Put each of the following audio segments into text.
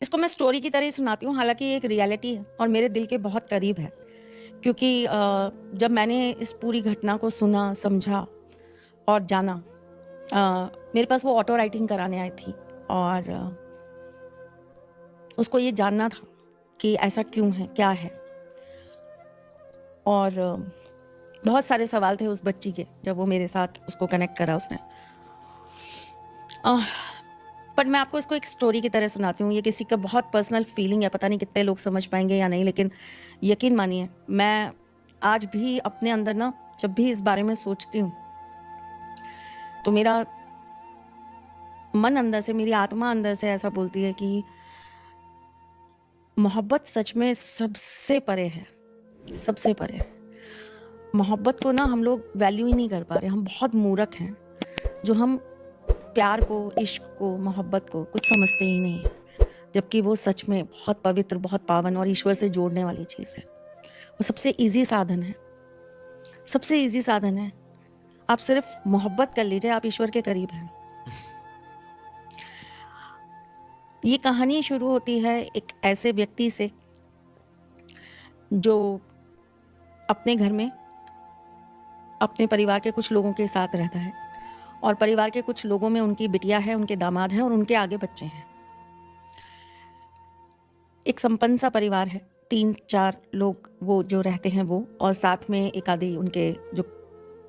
इसको मैं स्टोरी की तरह ही सुनाती हूँ, हालाँकि ये एक रियलिटी है और मेरे दिल के बहुत करीब है। क्योंकि जब मैंने इस पूरी घटना को सुना, समझा और जाना, मेरे पास वो ऑटो राइटिंग कराने आई थी और उसको ये जानना था कि ऐसा क्यों है, क्या है? और बहुत सारे सवाल थे उस बच्ची के, जब वो मेरे साथ उसको कनेक्ट करा उसने। अ, बट मैं आपको इसको एक स्टोरी की तरह सुनाती हूँ। ये किसी का बहुत पर्सनल फीलिंग है, पता नहीं कितने लोग समझ पाएँगे या नहीं, लेकिन यकीन मानिए, मैं आज भी अपने अंदर ना, जब भी इस बारे में सोचती हूँ, तो मेरा मन अंदर से, मेरी आत्मा अंदर से ऐसा बोलती है कि मोहब्बत सच में सबसे परे है, सबसे परे है। मोहब्बत को ना हम लोग वैल्यू ही नहीं कर पा रहे, हम बहुत मूर्ख हैं, जो हम प्यार को, इश्क को, मोहब्बत को कुछ समझते ही नहीं हैं। जबकि वो सच में बहुत पवित्र, बहुत पावन और ईश्वर से जोड़ने वाली चीज़ है। वो सबसे ईज़ी साधन है, सबसे ईज़ी साधन है। आप सिर्फ़ मोहब्बत कर लीजिए, आप ईश्वर के करीब हैं। ये कहानी शुरू होती है एक ऐसे व्यक्ति से, जो अपने घर में अपने परिवार के कुछ लोगों के साथ रहता है और परिवार के कुछ लोगों में उनकी बिटिया है, उनके दामाद हैं और उनके आगे बच्चे हैं। एक संपन्न सा परिवार है, 3-4 लोग वो जो रहते हैं वो, और साथ में एक आधी उनके जो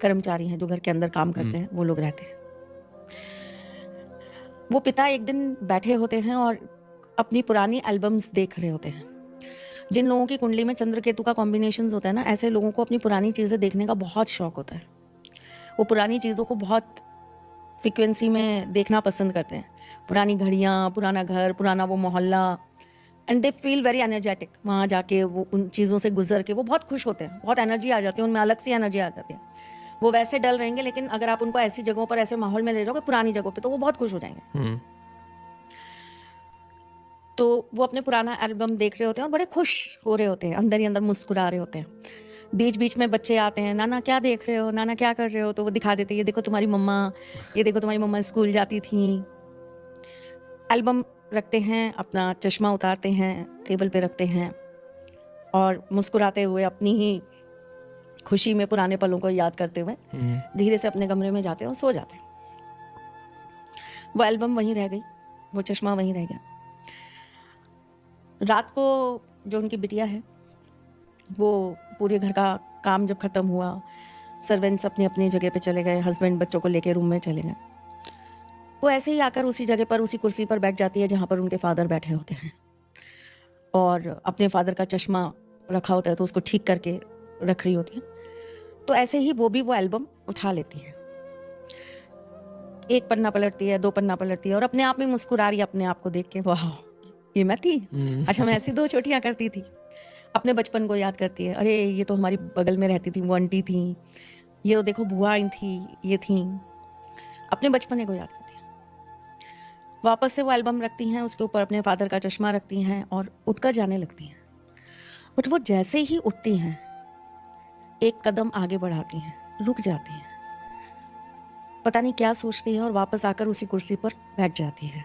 कर्मचारी हैं, जो घर के अंदर काम करते हैं, वो लोग रहते हैं। वो पिता एक दिन बैठे होते हैं और अपनी पुरानी एल्बम्स देख रहे होते हैं। जिन लोगों की कुंडली में चंद्र केतु का कॉम्बिनेशंस होता है ना, ऐसे लोगों को अपनी पुरानी चीज़ें देखने का बहुत शौक होता है। वो पुरानी चीज़ों को बहुत फ्रीक्वेंसी में देखना पसंद करते हैं। पुरानी घड़ियाँ, पुराना घर, पुराना वो मोहल्ला, and they feel very energetic. वहाँ जाके वो उन चीज़ों से गुजर के वो बहुत खुश होते हैं, बहुत एनर्जी आ जाती है उनमें, अलग सी एनर्जी आ जाती है। वो वैसे डल रहेंगे, लेकिन अगर आप उनको ऐसी जगहों पर, ऐसे माहौल में ले जाओगे पुरानी जगहों पे, तो वो बहुत खुश हो जाएंगे। तो वो अपने पुराना एल्बम देख रहे होते हैं और बड़े खुश हो रहे होते हैं, अंदर ही अंदर मुस्कुरा रहे होते हैं। बीच बीच में बच्चे आते हैं, नाना क्या देख रहे हो, नाना क्या कर रहे हो, तो वो दिखा देते हैं, ये देखो तुम्हारी मम्मा, ये देखो तुम्हारी मम्मा स्कूल जाती थी। एल्बम रखते हैं, अपना चश्मा उतारते हैं, टेबल पे रखते हैं और मुस्कुराते हुए, अपनी ही खुशी में पुराने पलों को याद करते हुए धीरे से अपने कमरे में जाते हैं और सो जाते हैं। वो एल्बम वहीं रह गई, वो चश्मा वहीं रह गया। रात को जो उनकी बिटिया है, वो पूरे घर का काम जब ख़त्म हुआ, सर्वेंट्स अपनी अपनी जगह पे चले गए, हस्बैंड बच्चों को लेके रूम में चले गए, वो ऐसे ही आकर उसी जगह पर, उसी कुर्सी पर बैठ जाती है जहाँ पर उनके फादर बैठे होते हैं, और अपने फादर का चश्मा रखा होता है तो उसको ठीक करके रख रही होती है। तो ऐसे ही वो भी वो एल्बम उठा लेती है, एक पन्ना पलटती है, 2 पन्ना पलटती है और अपने आप में मुस्कुरा रही है अपने आप को देख के, वाह ये मैं थी, अच्छा मैं ऐसी 2 चोटियाँ करती थी। अपने बचपन को याद करती है, अरे ये तो हमारी बगल में रहती थी, वो आंटी थी, ये तो देखो बुआ आई थी, ये थी। अपने बचपने को याद करती है। वापस से वो एल्बम रखती हैं, उसके ऊपर अपने फादर का चश्मा रखती हैं और उठकर जाने लगती हैं। बट वो जैसे ही उठती हैं, एक कदम आगे बढ़ाती हैं, रुक जाती हैं, पता नहीं क्या सोचती है और वापस आकर उसी कुर्सी पर बैठ जाती है।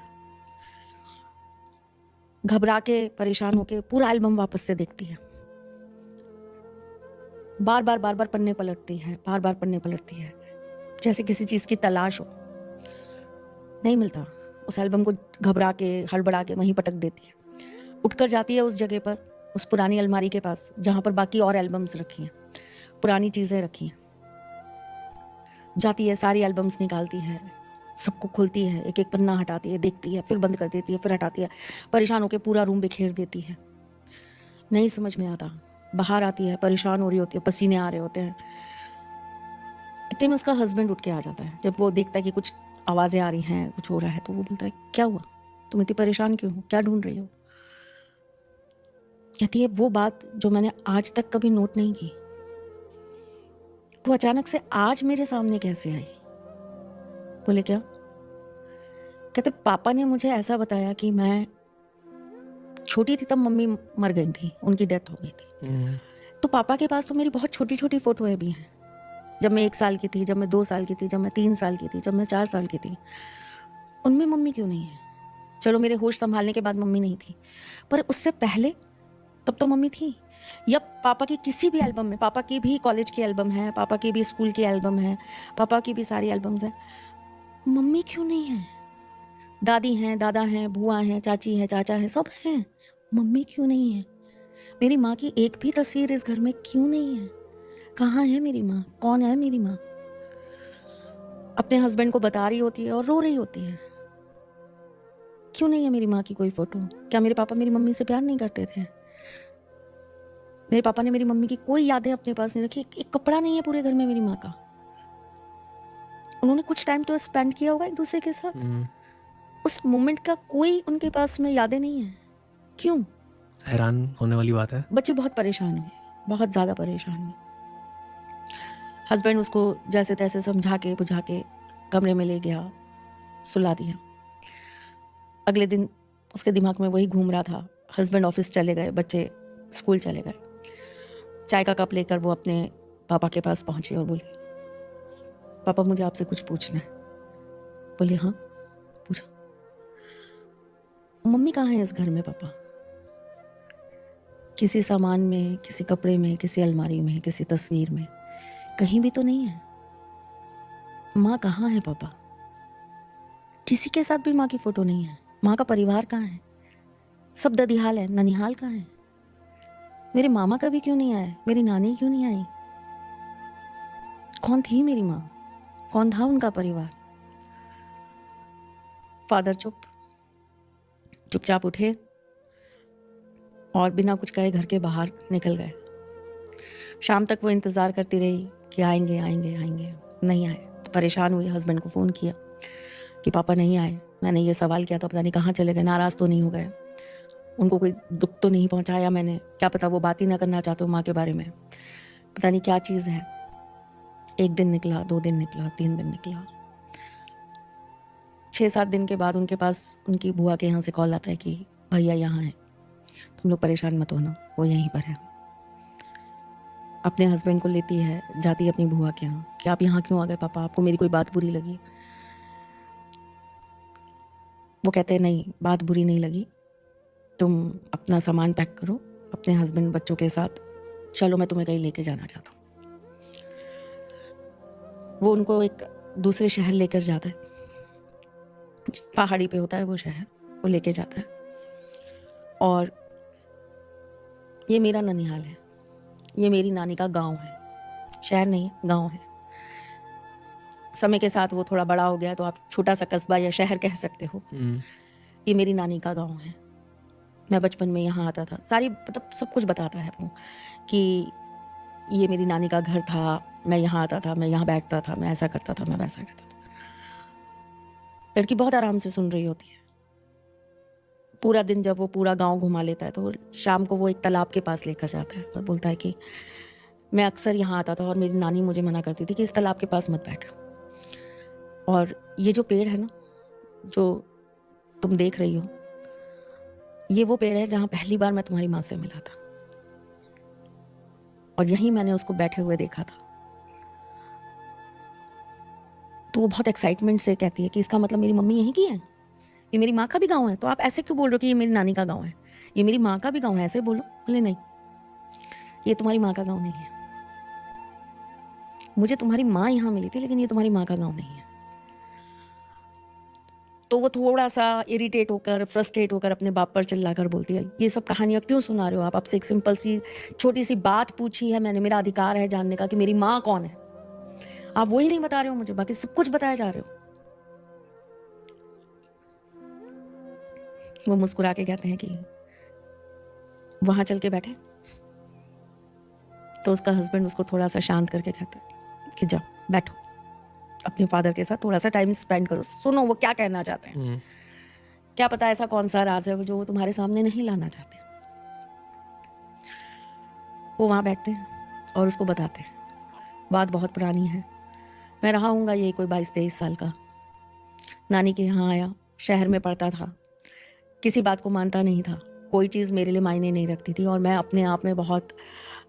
घबरा के, परेशान होके पूरा एल्बम वापस से देखती है। बार बार पन्ने पलटती है, बार बार पन्ने पलटती है, जैसे किसी चीज़ की तलाश हो। नहीं मिलता। उस एल्बम को घबरा के, हड़बड़ा के वहीं पटक देती है। उठकर जाती है उस जगह पर, उस पुरानी अलमारी के पास जहाँ पर बाकी और एल्बम्स रखी हैं, पुरानी चीज़ें रखी हैं। जाती है, सारी एल्बम्स निकालती है, सबको खोलती है, एक एक पन्ना हटाती है, देखती है, फिर बंद कर देती है, फिर हटाती है, परेशान होकर पूरा रूम बिखेर देती है। नहीं समझ में आता। बाहर आती है, परेशान हो रही होती है, पसीने आ रहे होते हैं। इतने में उसका हस्बैंड उठ के आ जाता है। जब वो देखता है कि कुछ आवाज़ें आ रही हैं, कुछ हो रहा है, तो वो बोलता है, क्या हुआ, तुम इतनी परेशान क्यों हो, क्या ढूंढ रही हो? कहती है, वो बात जो मैंने आज तक कभी नोट नहीं की, वो अचानक से आज मेरे सामने कैसे आई? बोले क्या? कहते, पापा ने मुझे ऐसा बताया कि मैं छोटी थी तब मम्मी मर गई थी, उनकी डेथ हो गई थी। तो पापा के पास तो मेरी बहुत छोटी छोटी फोटोएं भी हैं, जब मैं 1 साल की थी, जब मैं 2 साल की थी, जब मैं 3 साल की थी, जब मैं 4 साल की थी। उनमें मम्मी क्यों नहीं है? चलो मेरे होश संभालने के बाद मम्मी नहीं थी, पर उससे पहले तब तो मम्मी थी। या पापा की किसी भी एल्बम में, पापा की भी कॉलेज की एल्बम है, पापा की भी स्कूल की एल्बम है, पापा की भी सारी एल्बम्स हैं, मम्मी क्यों नहीं है? दादी हैं, दादा हैं, बुआ हैं, चाची हैं, चाचा हैं, सब हैं, मम्मी क्यों नहीं है? मेरी माँ की एक भी तस्वीर इस घर में क्यों नहीं है? कहाँ है मेरी माँ? कौन है मेरी माँ? अपने हस्बैंड को बता रही होती है और रो रही होती है, क्यों नहीं है मेरी माँ की कोई फोटो? क्या मेरे पापा मेरी मम्मी से प्यार नहीं करते थे? मेरे पापा ने मेरी मम्मी की कोई यादें अपने पास नहीं रखी। एक कपड़ा नहीं है पूरे घर में मेरी माँ का। उन्होंने कुछ टाइम तो स्पेंड किया होगा एक दूसरे के साथ, उस मोमेंट का कोई उनके पास में यादें नहीं है। क्यों? हैरान होने वाली बात है। बच्चे बहुत परेशान हुए, बहुत ज़्यादा परेशान हुए। हस्बैंड उसको जैसे तैसे समझा के बुझा के कमरे में ले गया, सुला दिया। अगले दिन उसके दिमाग में वही घूम रहा था। हस्बैंड ऑफिस चले गए, बच्चे स्कूल चले गए। चाय का कप लेकर वो अपने पापा के पास पहुंची और बोली, पापा मुझे आपसे कुछ पूछना है। बोले हाँ पूछो। मम्मी कहाँ है इस घर में पापा? किसी सामान में, किसी कपड़े में, किसी अलमारी में, किसी तस्वीर में, कहीं भी तो नहीं है। माँ कहाँ है पापा? किसी के साथ भी माँ की फोटो नहीं है। माँ का परिवार कहाँ है? सब ददिहाल है, ननिहाल कहाँ है? मेरे मामा कभी क्यों नहीं आए? मेरी नानी क्यों नहीं आई? कौन थी मेरी माँ? कौन था उनका परिवार? फादर चुपचाप उठे और बिना कुछ कहे घर के बाहर निकल गए। शाम तक वो इंतज़ार करती रही कि आएंगे आएंगे आएंगे, नहीं आए। तो परेशान हुई, हस्बैंड को फ़ोन किया कि पापा नहीं आए। मैंने ये सवाल किया तो पता नहीं कहाँ चले गए, नाराज़ तो नहीं हो गए, उनको कोई दुख तो नहीं पहुँचाया मैंने, क्या पता वो बात ही ना करना चाहते हो माँ के बारे में, पता नहीं क्या चीज़ है। 1 दिन निकला, 2 दिन निकला, 3 दिन निकला, 6-7 दिन के बाद उनके पास उनकी बुआ के यहाँ से कॉल आता है कि भैया यहाँ हैं, तुम लोग परेशान मत होना, वो यहीं पर है। अपने हस्बैंड को लेती है, जाती है अपनी बुआ के यहाँ कि आप यहाँ क्यों आ गए पापा, आपको मेरी कोई बात बुरी लगी? वो कहते हैं नहीं, बात बुरी नहीं लगी, तुम अपना सामान पैक करो, अपने हस्बैंड बच्चों के साथ चलो, मैं तुम्हें कहीं लेके जाना चाहता हूँ। वो उनको एक दूसरे शहर लेकर जाता है, पहाड़ी पे होता है वो शहर, वो लेके जाता है। और ये मेरा ननिहाल है, ये मेरी नानी का गांव है, शहर नहीं है, गांव है। समय के साथ वो थोड़ा बड़ा हो गया तो आप छोटा सा कस्बा या शहर कह सकते हो। ये मेरी नानी का गांव है, मैं बचपन में यहाँ आता था, सारी मतलब सब कुछ बताता है वो कि ये मेरी नानी का घर था, मैं यहाँ आता था, मैं यहाँ बैठता था, मैं ऐसा करता था, मैं वैसा करता था। लड़की बहुत आराम से सुन रही होती है। पूरा दिन जब वो पूरा गांव घुमा लेता है तो शाम को वो एक तालाब के पास लेकर जाता है और बोलता है कि मैं अक्सर यहाँ आता था और मेरी नानी मुझे मना करती थी कि इस तालाब के पास मत बैठ, और ये जो पेड़ है ना जो तुम देख रही हो, ये वो पेड़ है जहाँ पहली बार मैं तुम्हारी माँ से मिला था, और यहीं मैंने उसको बैठे हुए देखा था। तो वो बहुत एक्साइटमेंट से कहती है कि इसका मतलब मेरी मम्मी यहीं की है, ये मेरी माँ का भी गांव है, तो आप ऐसे क्यों बोल रहे हो कि ये मेरी नानी का गांव है? ये मेरी माँ का भी गांव है, ऐसे बोलो। बोले नहीं, ये तुम्हारी माँ का गांव नहीं है, मुझे तुम्हारी माँ यहाँ मिली थी लेकिन ये तुम्हारी माँ का गांव नहीं है। तो वो थोड़ा सा इरिटेट होकर, फ्रस्ट्रेट होकर अपने बाप पर चिल्लाकर बोलती है, ये सब कहानियाँ क्यों सुना रहे हो आप? आपसे एक सिंपल सी छोटी सी बात पूछी है मैंने, मेरा अधिकार है जानने का कि मेरी माँ कौन है, आप वही नहीं बता रहे हो मुझे, बाकी सब कुछ बताया जा रहे हो। वो मुस्कुरा के कहते हैं कि वहां चल के बैठे। तो उसका हस्बैंड उसको थोड़ा सा शांत करके कहता है कि जाओ बैठो, अपने फादर के साथ थोड़ा सा टाइम स्पेंड करो, सुनो वो क्या कहना चाहते हैं, क्या पता ऐसा कौन सा राज है जो वो तुम्हारे सामने नहीं लाना चाहते। वो वहाँ बैठते हैं और उसको बताते हैं, बात बहुत पुरानी है, मैं रहा हूँगा ये कोई 22-23 साल का, नानी के यहाँ आया, शहर में पढ़ता था, किसी बात को मानता नहीं था, कोई चीज़ मेरे लिए मायने नहीं रखती थी, और मैं अपने आप में बहुत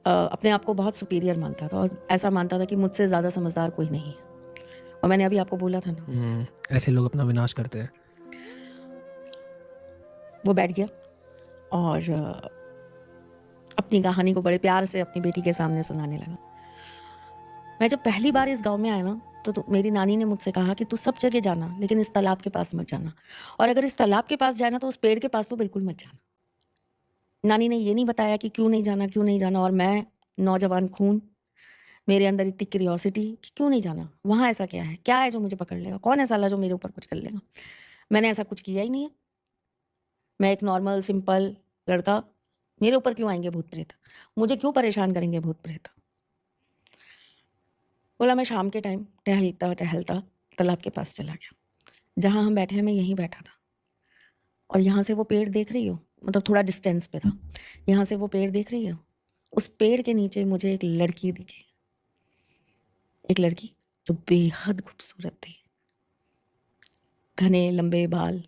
अपने आप को बहुत सुपीरियर मानता था, और ऐसा मानता था कि मुझसे ज़्यादा समझदार कोई नहीं है। और मैंने अभी आपको बोला था ना, ऐसे लोग अपना विनाश करते हैं। वो बैठ गया और अपनी कहानी को बड़े प्यार से अपनी बेटी के सामने सुनाने लगा। मैं जब पहली बार इस गांव में आया ना तो मेरी नानी ने मुझसे कहा कि तू सब जगह जाना लेकिन इस तालाब के पास मत जाना, और अगर इस तालाब के पास जाना तो उस पेड़ के पास तो बिल्कुल मत जाना। नानी ने ये नहीं बताया कि क्यों नहीं जाना, क्यों नहीं जाना। और मैं नौजवान खून, मेरे अंदर इतनी क्यूरियोसिटी कि क्यों नहीं जाना, वहाँ ऐसा क्या है जो मुझे पकड़ लेगा, कौन है साला जो मेरे ऊपर कुछ कर लेगा। मैंने ऐसा कुछ किया ही नहीं है, मैं एक नॉर्मल सिंपल लड़का, मेरे ऊपर क्यों आएंगे भूत प्रेत, मुझे क्यों परेशान करेंगे भूत प्रेत। बोला मैं शाम के टाइम टहलता टहलता तालाब के पास चला गया, जहाँ हम बैठे हैं मैं यहीं बैठा था, और यहाँ से वो पेड़ देख रही हो, मतलब थोड़ा डिस्टेंस पे था, यहाँ से वो पेड़ देख रही हो, उस पेड़ के नीचे मुझे एक लड़की दिखी, एक लड़की जो बेहद खूबसूरत थी, घने लंबे बाल,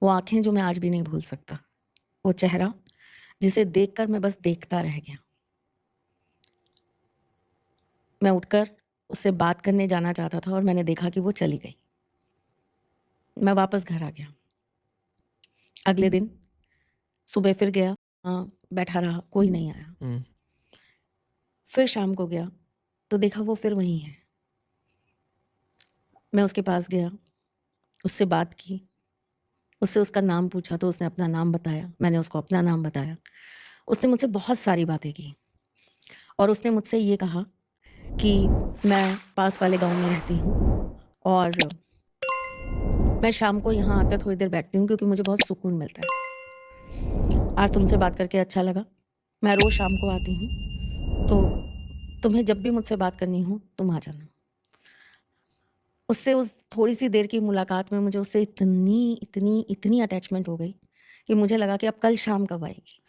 वो आंखें जो मैं आज भी नहीं भूल सकता, वो चेहरा जिसे देखकर मैं बस देखता रह गया। मैं उठकर उससे बात करने जाना चाहता था और मैंने देखा कि वो चली गई। मैं वापस घर आ गया। अगले दिन सुबह फिर गया, हाँ बैठा रहा, कोई नहीं आया। फिर शाम को गया तो देखा वो फिर वहीं है। मैं उसके पास गया, उससे बात की, उससे उसका नाम पूछा तो उसने अपना नाम बताया, मैंने उसको अपना नाम बताया। उसने मुझसे बहुत सारी बातें की और उसने मुझसे ये कहा कि मैं पास वाले गांव में रहती हूँ और मैं शाम को यहाँ आकर थोड़ी देर बैठती हूँ क्योंकि मुझे बहुत सुकून मिलता है। आज तुमसे बात करके अच्छा लगा, मैं रोज़ शाम को आती हूँ, तो तुम्हें जब भी मुझसे बात करनी हो तुम आ जाना। उससे उस थोड़ी सी देर की मुलाकात में मुझे उससे इतनी इतनी इतनी अटैचमेंट हो गई कि मुझे लगा कि अब कल शाम कब आएगी।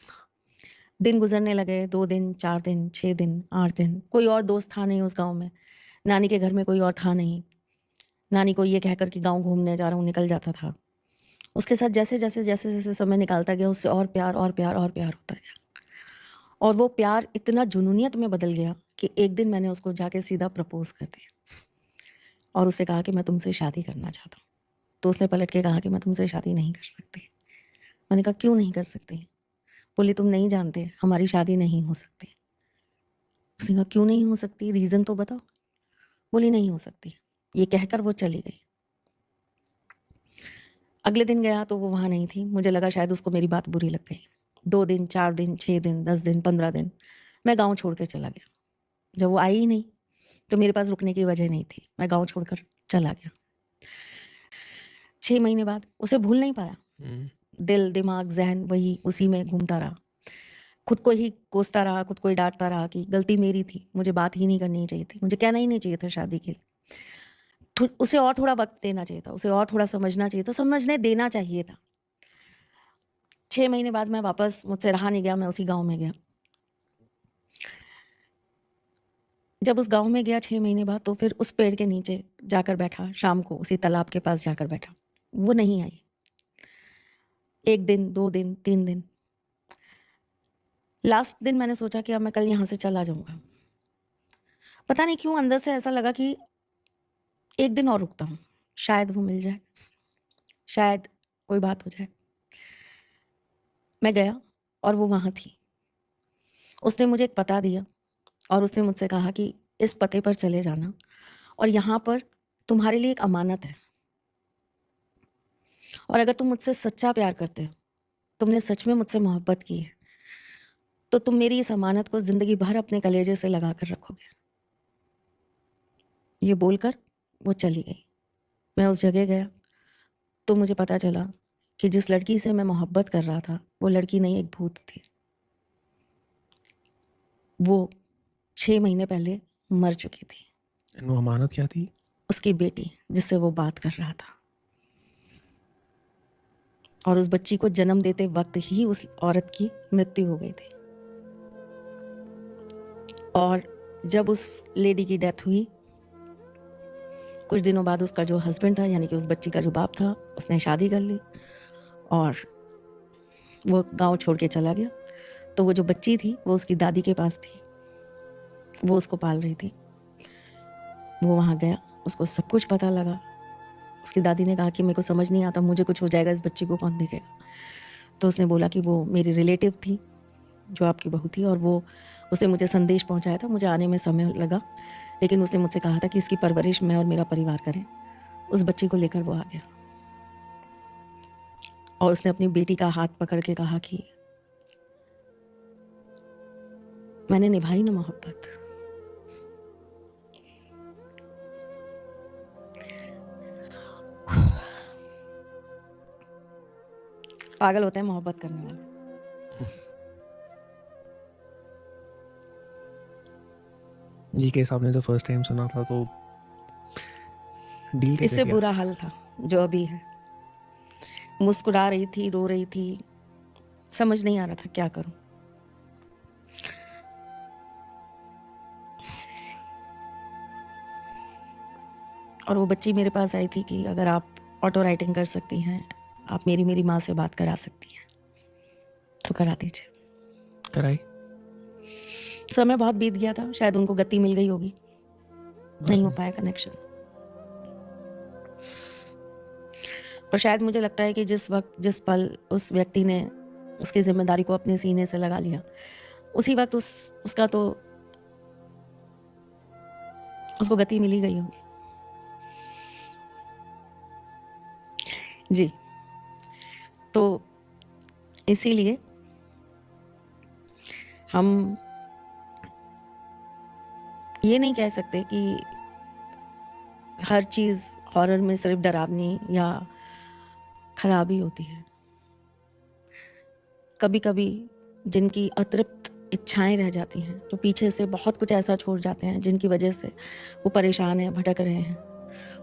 दिन गुजरने लगे, 2 दिन, 4 दिन, 6 दिन, 8 दिन, कोई और दोस्त था नहीं उस गाँव में, नानी के घर में कोई और था नहीं। नानी को ये कहकर कि गाँव घूमने जा रहा हूँ निकल जाता था। उसके साथ जैसे समय निकालता गया, उससे और प्यार और प्यार और प्यार होता गया, और वो प्यार इतना जुनूनियत में बदल गया कि एक दिन मैंने उसको जाके सीधा प्रपोज़ कर दिया और उससे कहा कि मैं तुमसे शादी करना चाहता हूँ। तो उसने पलट के कहा कि मैं तुमसे शादी नहीं कर सकती। मैंने कहा क्यों नहीं कर सकती? बोली तुम नहीं जानते, हमारी शादी नहीं हो सकती। उसने कहा क्यों नहीं हो सकती, रीज़न तो बताओ। बोली नहीं हो सकती। ये कहकर वो चली गई। अगले दिन गया तो वो वहाँ नहीं थी। मुझे लगा शायद उसको मेरी बात बुरी लग गई। 2 दिन, 4 दिन, 6 दिन, 10 दिन, 15 दिन, मैं गाँव छोड़ के चला गया। जब वो आई ही नहीं तो मेरे पास रुकने की वजह नहीं थी, मैं गाँव छोड़कर चला गया। 6 महीने बाद उसे भूल नहीं पाया। दिल, दिमाग, ज़हन वही उसी में घूमता रहा। खुद को ही कोसता रहा, खुद को ही डाँटता रहा कि गलती मेरी थी, मुझे बात ही नहीं करनी चाहिए थी, मुझे कहना ही नहीं चाहिए था शादी के लिए। उसे और थोड़ा वक़्त देना चाहिए था, उसे और थोड़ा समझना चाहिए था, समझने देना चाहिए था। 6 महीने बाद मैं वापस, मुझसे रहा नहीं गया, मैं उसी गाँव में गया। जब उस गाँव में गया 6 महीने बाद तो फिर उस पेड़ के नीचे जाकर बैठा, शाम को उसी तालाब के पास जाकर बैठा। वो नहीं आई। 1 दिन, 2 दिन, 3 दिन। लास्ट दिन मैंने सोचा कि अब मैं कल यहाँ से चला जाऊँगा। पता नहीं क्यों अंदर से ऐसा लगा कि 1 दिन और रुकता हूँ, शायद वो मिल जाए, शायद कोई बात हो जाए। मैं गया और वो वहाँ थी। उसने मुझे एक पता दिया और उसने मुझसे कहा कि इस पते पर चले जाना और यहाँ पर तुम्हारे लिए एक अमानत है, और अगर तुम मुझसे सच्चा प्यार करते हो, तुमने सच में मुझसे मोहब्बत की है, तो तुम मेरी इस अमानत को ज़िंदगी भर अपने कलेजे से लगा कर रखोगे। ये बोलकर वो चली गई। मैं उस जगह गया तो मुझे पता चला कि जिस लड़की से मैं मोहब्बत कर रहा था वो लड़की नहीं, एक भूत थी। वो 6 महीने पहले मर चुकी थी। एंड वो अमानत क्या थी? उसकी बेटी जिससे वो बात कर रहा था, और उस बच्ची को जन्म देते वक्त ही उस औरत की मृत्यु हो गई थी। और जब उस लेडी की डेथ हुई, कुछ दिनों बाद उसका जो हस्बैंड था, यानी कि उस बच्ची का जो बाप था, उसने शादी कर ली और वो गांव छोड़ के चला गया। तो वो जो बच्ची थी वो उसकी दादी के पास थी, वो उसको पाल रही थी। वो वहाँ गया, उसको सब कुछ पता लगा। उसकी दादी ने कहा कि मेरे को समझ नहीं आता, मुझे कुछ हो जाएगा, इस बच्ची को कौन देखेगा। तो उसने बोला कि वो मेरी रिलेटिव थी जो आपकी बहू थी, और वो उसने मुझे संदेश पहुंचाया था। मुझे आने में समय लगा, लेकिन उसने मुझसे कहा था कि इसकी परवरिश मैं और मेरा परिवार करें। उस बच्ची को लेकर वो आ गया और उसने अपनी बेटी का हाथ पकड़ के कहा कि मैंने निभाई ना मोहब्बत। पागल होते हैं मोहब्बत करने वाले। ये केस आपने तो फर्स्ट टाइम सुना था, तो डील कैसे इससे किया? बुरा हाल था जो अभी है। मुस्कुरा रही थी, रो रही थी, समझ नहीं आ रहा था क्या करूं। और वो बच्ची मेरे पास आई थी कि अगर आप ऑटो राइटिंग कर सकती हैं, आप मेरी माँ से बात करा सकती हैं, तो करा दीजिए। कराई? समय बहुत बीत गया था, शायद उनको गति मिल गई होगी, नहीं हो पाया कनेक्शन। और शायद मुझे लगता है कि जिस वक्त जिस पल उस व्यक्ति ने उसकी जिम्मेदारी को अपने सीने से लगा लिया, उसी वक्त उसका तो उसको गति मिली गई होगी। जी, तो इसीलिए हम ये नहीं कह सकते कि हर चीज़ हॉरर में सिर्फ डरावनी या खराबी होती है। कभी कभी जिनकी अतृप्त इच्छाएं रह जाती हैं, जो पीछे से बहुत कुछ ऐसा छोड़ जाते हैं जिनकी वजह से वो परेशान हैं, भटक रहे हैं,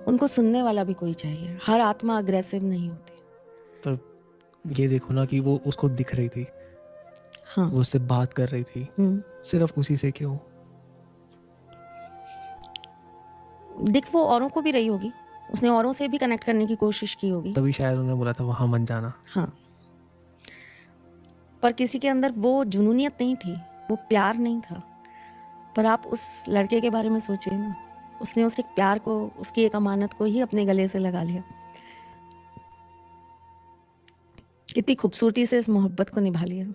उनको सुनने वाला भी कोई चाहिए। हर आत्मा अग्रेसिव नहीं होती। पर ये देखो ना कि वो उसको दिख रही थी, हाँ। वो उससे बात कर रही थी, सिर्फ उसी से क्यों? दिख वो औरों को भी रही होगी, उसने औरों से भी कनेक्ट करने की कोशिश की होगी। तभी शायद उन्होंने बोला था वहां मत जाना। हाँ, पर किसी के अंदर वो जुनूनियत नहीं थी, वो प्यार नहीं था। पर आप उस लड़के के बारे में सोचिए ना, उसने उस एक प्यार को, उसकी एक अमानत को ही अपने गले से लगा लिया। कितनी खूबसूरती से इस मोहब्बत को निभा लिया।